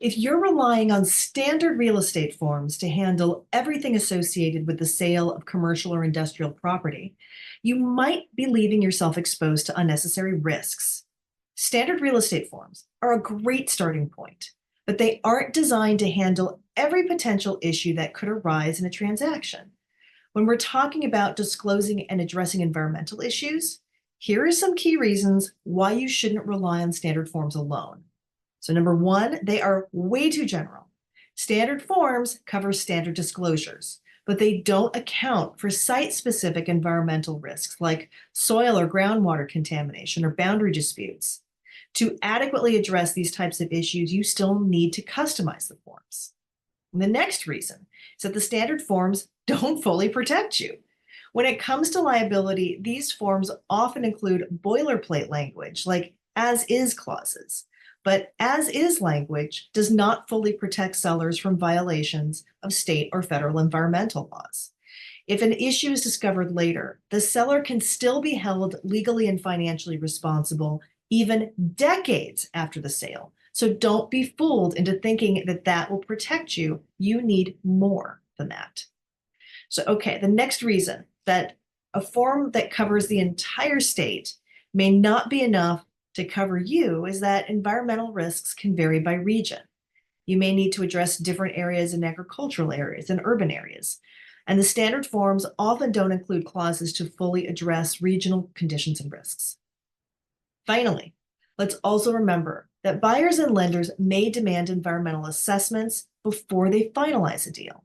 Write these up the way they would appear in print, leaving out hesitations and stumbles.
If you're relying on standard real estate forms to handle everything associated with the sale of commercial or industrial property, you might be leaving yourself exposed to unnecessary risks. Standard real estate forms are a great starting point, but they aren't designed to handle every potential issue that could arise in a transaction. When we're talking about disclosing and addressing environmental issues, here are some key reasons why you shouldn't rely on standard forms alone. So number one, they are way too general. Standard forms cover standard disclosures, but they don't account for site-specific environmental risks like soil or groundwater contamination or boundary disputes. To adequately address these types of issues, you still need to customize the forms. And the next reason is that the standard forms don't fully protect you. When it comes to liability, these forms often include boilerplate language like as-is clauses. But as-is language does not fully protect sellers from violations of state or federal environmental laws. If an issue is discovered later, the seller can still be held legally and financially responsible even decades after the sale. So don't be fooled into thinking that that will protect you. You need more than that. So, okay, the next reason that a form that covers the entire state may not be enough to cover you is that environmental risks can vary by region. You may need to address different areas in agricultural areas and urban areas. And the standard forms often don't include clauses to fully address regional conditions and risks. Finally, let's also remember that buyers and lenders may demand environmental assessments before they finalize a deal.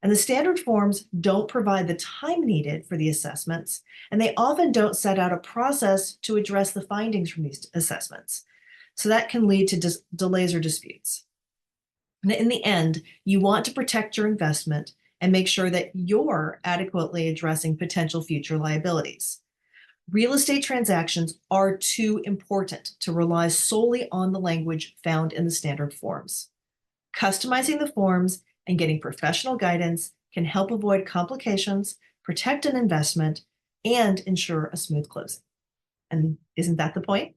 And the standard forms don't provide the time needed for the assessments, and they often don't set out a process to address the findings from these assessments. So that can lead to delays or disputes. And in the end, you want to protect your investment and make sure that you're adequately addressing potential future liabilities. Real estate transactions are too important to rely solely on the language found in the standard forms. Customizing the forms and getting professional guidance can help avoid complications, protect an investment, and ensure a smooth closing. And isn't that the point?